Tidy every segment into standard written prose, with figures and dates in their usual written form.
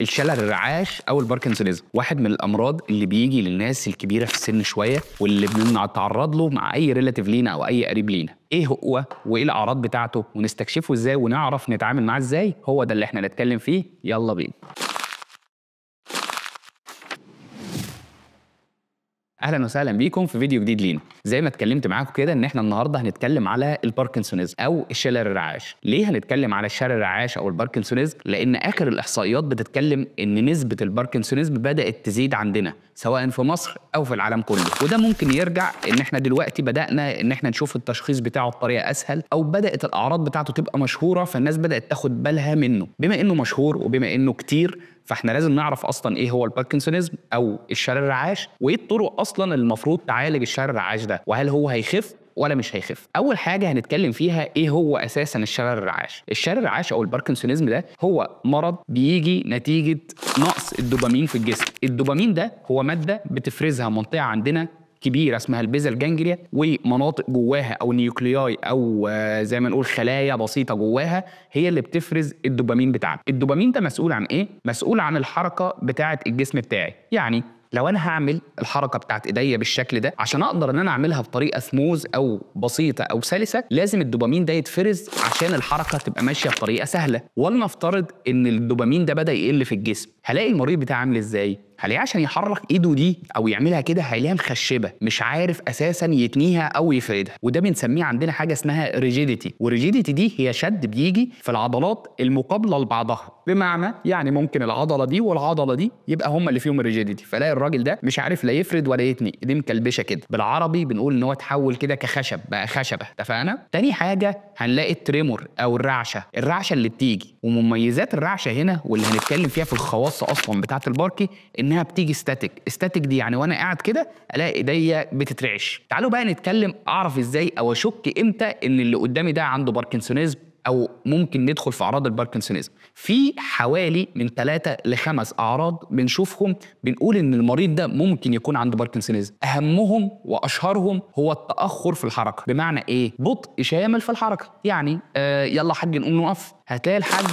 الشلل الرعاش او الباركنسونيزم واحد من الامراض اللي بيجي للناس الكبيره في السن شويه، واللي بنتعرض له مع اي ريلاتيف لينا او اي قريب لينا. ايه هو وايه الاعراض بتاعته ونستكشفه ازاي ونعرف نتعامل معاه ازاي؟ هو ده اللي احنا نتكلم فيه. يلا بينا. اهلا وسهلا بيكم في فيديو جديد لينا. زي ما اتكلمت معاكم كده ان احنا النهارده هنتكلم على الباركنسونيزم او الشلل الرعاش. ليه هنتكلم على الشلل الرعاش او الباركنسونيزم؟ لان اخر الاحصائيات بتتكلم ان نسبه الباركنسونيزم بدات تزيد عندنا سواء في مصر او في العالم كله، وده ممكن يرجع ان احنا دلوقتي بدانا ان احنا نشوف التشخيص بتاعه بطريقه اسهل، او بدات الاعراض بتاعته تبقى مشهوره فالناس بدات تاخد بالها منه. بما انه مشهور وبما انه كتير فاحنا لازم نعرف اصلا ايه هو الباركنسونيزم او الشلل الرعاش، وايه الطرق اصلا المفروض تعالج الشلل الرعاش ده، وهل هو هيخف ولا مش هيخف. اول حاجه هنتكلم فيها ايه هو اساسا الشلل الرعاش. الشلل الرعاش او الباركنسونيزم ده هو مرض بيجي نتيجه نقص الدوبامين في الجسم. الدوبامين ده هو ماده بتفرزها منطقه عندنا كبيره اسمها البيزل جانجليا، ومناطق جواها او نيوكلياي او زي ما نقول خلايا بسيطه جواها هي اللي بتفرز الدوبامين بتاعنا. الدوبامين ده مسؤول عن ايه؟ مسؤول عن الحركه بتاعه الجسم بتاعي. يعني لو انا هعمل الحركه بتاعت ايديا بالشكل ده، عشان اقدر ان انا اعملها بطريقه سموز او بسيطه او سلسه، لازم الدوبامين ده يتفرز عشان الحركه تبقى ماشيه بطريقه سهله. ولنفترض ان الدوبامين ده بدا يقل في الجسم، هلاقي المريض بتاعي عامل ازاي؟ هلاقيه عشان يحرك ايده دي او يعملها كده هيلاقيها مخشبه، مش عارف اساسا يتنيها او يفردها، وده بنسميه عندنا حاجه اسمها ريجيديتي. والريجيديتي دي هي شد بيجي في العضلات المقابله لبعضها، بمعنى يعني ممكن العضله دي والعضله دي يبقى هما اللي فيهم الريجيديتي، فلاقي الراجل ده مش عارف لا يفرد ولا يتني، ايديه مكلبشه كده. بالعربي بنقول ان هو اتحول كده كخشب، بقى خشبه. اتفقنا؟ تاني حاجه هنلاقي التريمور او الرعشه اللي بتيجي. ومميزات الرعشه هنا واللي هنتكلم فيها في الخواص اصلا بتاعه الباركي انها بتيجي ستاتيك دي يعني وانا قاعد كده الاقي ايديا بتترعش. تعالوا بقى نتكلم اعرف ازاي او اشك امتى ان اللي قدامي ده عنده باركنسونيزم او ممكن ندخل في اعراض الباركنسونيزم. في حوالي من 3 ل5 اعراض بنشوفهم بنقول ان المريض ده ممكن يكون عنده باركنسونيزم. اهمهم واشهرهم هو التاخر في الحركه. بمعنى ايه؟ بطء شامل في الحركه. يعني يلا حاج نقوم نقف، هتلاقي الحاج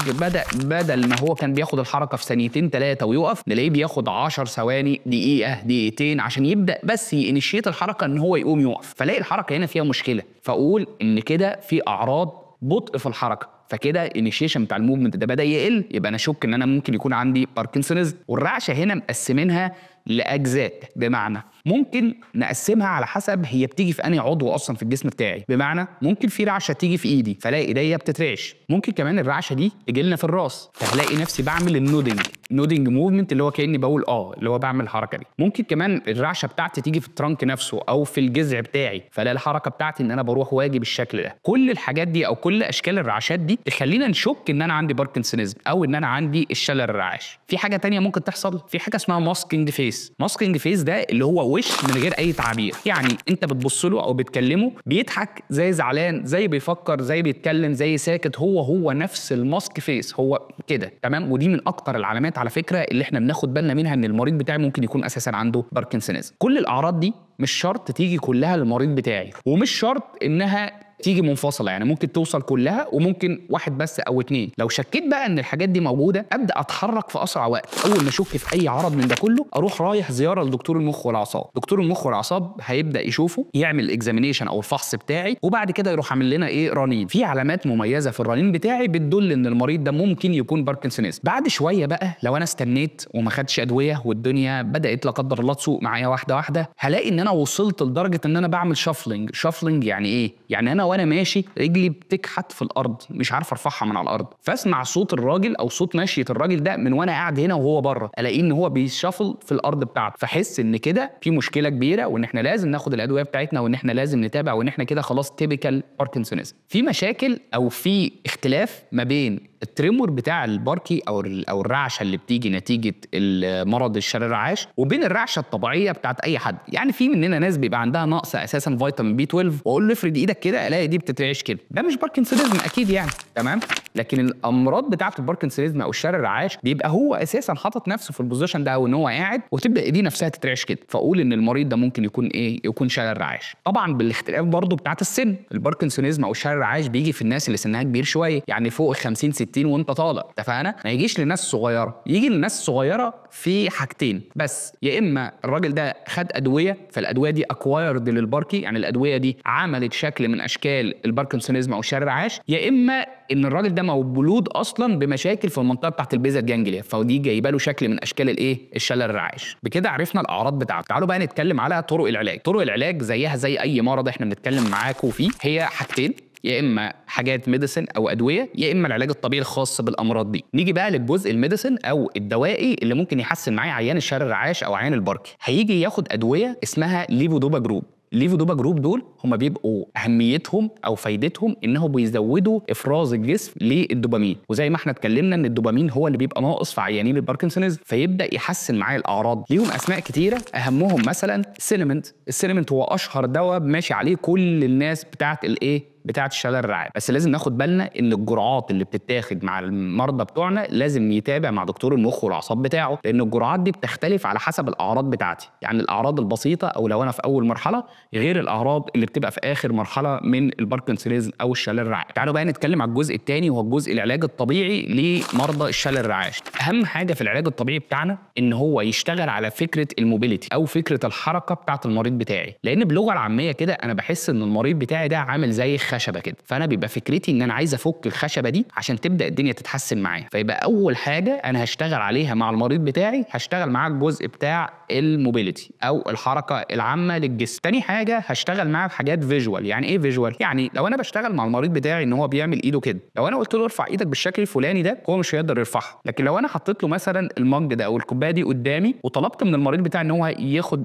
بدل ما هو كان بياخد الحركه في ثانيتين 3 ويقف، نلاقيه بياخد 10 ثواني، دقيقه، دقيقتين عشان يبدا بس ينشيت الحركه ان هو يقوم يقف. فلاقي الحركه هنا فيها مشكله، فاقول ان كده في اعراض بطء في الحركه، فكده الانيشيشن بتاع الموفمنت ده بدا يقل، يبقى انا اشك ان انا ممكن يكون عندي باركنسونيزم. والرعشه هنا مقسمينها لاجزاء، بمعنى ممكن نقسمها على حسب هي بتيجي في انهي عضو اصلا في الجسم بتاعي. بمعنى ممكن في رعشه تيجي في ايدي فلاقي ايديا بتترعش، ممكن كمان الرعشه دي تجي لنا في الراس فهلاقي نفسي بعمل النودنج موفمنت اللي هو كاني بقول اللي هو بعمل الحركه دي. ممكن كمان الرعشه بتاعتي تيجي في الترانك نفسه او في الجذع بتاعي فلاقي الحركه بتاعتي ان انا بروح واجي بالشكل ده. كل الحاجات دي او كل اشكال الرعشات دي تخلينا نشك ان انا عندي باركنسونيزم او ان انا عندي الشلل الرعاش. في حاجه تانية ممكن تحصل، في حاجه اسمها ماسكينج فيس ده اللي هو وش من غير اي تعابير. يعني انت بتبص له او بتكلمه بيضحك زي زعلان زي بيفكر زي بيتكلم زي ساكت، هو نفس الماسك فيس، هو كده. تمام؟ ودي من اكتر العلامات على فكره اللي احنا بناخد بالنا منها ان المريض بتاعي ممكن يكون اساسا عنده باركنسونيزم. كل الاعراض دي مش شرط تيجي كلها للمريض بتاعي، ومش شرط انها تيجي منفصله، يعني ممكن توصل كلها وممكن واحد بس او 2. لو شكيت بقى ان الحاجات دي موجوده ابدا اتحرك في اسرع وقت. اول ما اشك في اي عرض من ده كله اروح رايح زياره لدكتور المخ والاعصاب. دكتور المخ والاعصاب هيبدا يشوفه، يعمل اكزامينيشن او الفحص بتاعي، وبعد كده يروح عامل لنا رنين. في علامات مميزه في الرنين بتاعي بتدل ان المريض ده ممكن يكون باركنسونيزم. بعد شويه بقى لو انا استنيت وما خدتش ادويه والدنيا بدات لا قدر الله تسوق معايا واحده واحده، هلاقي ان انا وصلت لدرجه ان انا بعمل شافلنج. يعني ايه؟ يعني انا وانا ماشي رجلي بتكحت في الارض، مش عارف ارفعها من على الارض، فاسمع صوت الراجل او صوت مشيه الراجل ده من وانا قاعد هنا وهو بره، الاقيه ان هو بيشافل في الارض بتاعته، فاحس ان كده في مشكله كبيره وان احنا لازم ناخد الادويه بتاعتنا وان احنا لازم نتابع وان احنا كده خلاص تيبيكال باركنسونيزم. في مشاكل او في اختلاف ما بين التريمور بتاع الباركي او الرعشه اللي بتيجي نتيجه المرض الشلل الرعاش وبين الرعشه الطبيعيه بتاعت اي حد. يعني في مننا ناس بيبقى عندها نقص اساسا فيتامين بي 12 واقول له افرد ايدك كده الاقي دي بتترعش كده، ده مش باركنسونيزم اكيد يعني. تمام؟ لكن الامراض بتاعت الباركنسونيزم او الشلل الرعاش بيبقى هو اساسا حاطط نفسه في البوزيشن ده او ان هو قاعد وتبدا ايديه نفسها تترعش كده، فاقول ان المريض ده ممكن يكون يكون شلل رعاش. طبعا بالاختلاف برضو بتاعت السن. الباركنسونيزم او الشلل الرعاش بيجي في الناس اللي سنها كبير شويه، يعني فوق ال 50 60 60 وانت طالع، اتفقنا؟ ما يجيش لناس صغيره، يجي لناس صغيره في حاجتين بس، يا اما الراجل ده خد ادويه فالادويه دي اكوايرد للباركي، يعني الادويه دي عملت شكل من اشكال الباركنسونيزم او الشلل الرعاش، يا اما ان الراجل ده مولود اصلا بمشاكل في المنطقه بتاعت البيزا جانجليا، فدي جايبه له شكل من اشكال الايه؟ الشلل الرعاش. بكده عرفنا الاعراض بتاعته. تعالوا بقى نتكلم على طرق العلاج. طرق العلاج زيها زي اي مرض احنا بنتكلم معاكم فيه، هي حاجتين، يا اما حاجات ميديسن او ادويه، يا اما العلاج الطبيعي الخاص بالامراض دي. نيجي بقى للجزء الميديسن او الدوائي اللي ممكن يحسن معايا عيان الشلل الرعاش او عيان الباركي. هيجي ياخد ادويه اسمها ليفودوبا جروب. الليفودوبا جروب دول هم بيبقوا اهميتهم او فايدتهم انهم بيزودوا افراز الجسم للدوبامين، وزي ما احنا اتكلمنا ان الدوبامين هو اللي بيبقى ناقص في عيانين الباركنسونيزم، فيبدا يحسن معايا الاعراض. ليهم اسماء كتيره، اهمهم مثلا سينمنت. السينمنت هو اشهر دواء ماشي عليه كل الناس بتاعت بتاعت الشلل الرعاش، بس لازم ناخد بالنا ان الجرعات اللي بتتاخد مع المرضى بتوعنا لازم يتابع مع دكتور المخ والاعصاب بتاعه، لان الجرعات دي بتختلف على حسب الاعراض بتاعتي. يعني الاعراض البسيطه او لو انا في اول مرحله غير الاعراض اللي بتبقى في اخر مرحله من الباركنسونيزم او الشلل الرعاش. تعالوا بقى نتكلم على الجزء الثاني وهو الجزء العلاج الطبيعي لمرضى الشلل الرعاش. اهم حاجه في العلاج الطبيعي بتاعنا ان هو يشتغل على فكره الموبيليتي او فكره الحركه بتاعه المريض بتاعي، لان بلغه العاميه كده انا بحس ان المريض بتاعي ده عامل زي خشبه كده، فانا بيبقى فكرتي ان انا عايز افك الخشبه دي عشان تبدا الدنيا تتحسن معايا. فيبقى اول حاجه انا هشتغل عليها مع المريض بتاعي، هشتغل معاه الجزء بتاع الموبيليتي او الحركه العامه للجسم. تاني حاجه هشتغل معاه في حاجات فيجوال. يعني ايه فيجوال؟ يعني لو انا بشتغل مع المريض بتاعي ان هو بيعمل ايده كده، لو انا قلت له ارفع ايدك بالشكل الفلاني ده هو مش هيقدر يرفعها، لكن لو انا حطيت له مثلا المج ده او الكوبايه دي قدامي وطلبت من المريض بتاعي ان هو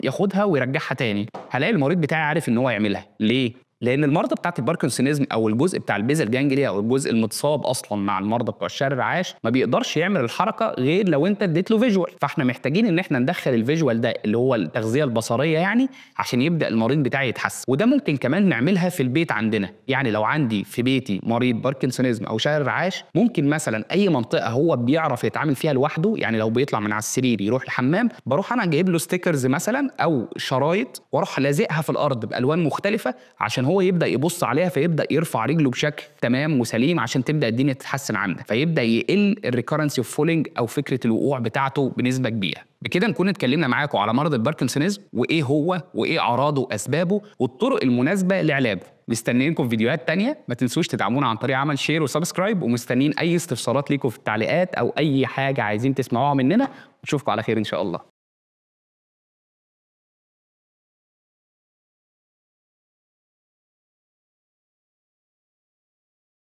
ياخدها ويرجعها تاني، هلاقي المريض بتاعي عارف ان هو يعملها. ليه؟ لان المرضى بتاعت الباركنسونيزم او الجزء بتاع البيزل جانجليا او الجزء المتصاب اصلا مع المرضى بتوع الشلل الرعاش ما بيقدرش يعمل الحركه غير لو انت اديت له فيجوال، فاحنا محتاجين ان احنا ندخل الفيجوال ده اللي هو التغذيه البصريه يعني عشان يبدا المريض بتاعي يتحسن. وده ممكن كمان نعملها في البيت عندنا، يعني لو عندي في بيتي مريض باركنسونيزم او شلل رعاش ممكن مثلا اي منطقه هو بيعرف يتعامل فيها لوحده، يعني لو بيطلع من على السرير يروح الحمام بروح انا جايب له ستيكرز مثلا او شرايط واروح لازقها في الارض بالوان مختلفه عشان هو يبدا يبص عليها فيبدا يرفع رجله بشكل تمام وسليم عشان تبدا الدنيا تتحسن عنده، فيبدا يقل الريكورنسي اوف فولينج او فكره الوقوع بتاعته بنسبه كبيره. بكده نكون اتكلمنا معاكم على مرض الباركنسونيزم وايه هو وايه اعراضه واسبابه والطرق المناسبه لعلاجه. مستنيينكم في فيديوهات تانية، ما تنسوش تدعمونا عن طريق عمل شير وسبسكرايب، ومستنيين اي استفسارات ليكم في التعليقات او اي حاجه عايزين تسمعوها مننا. نشوفكم على خير ان شاء الله.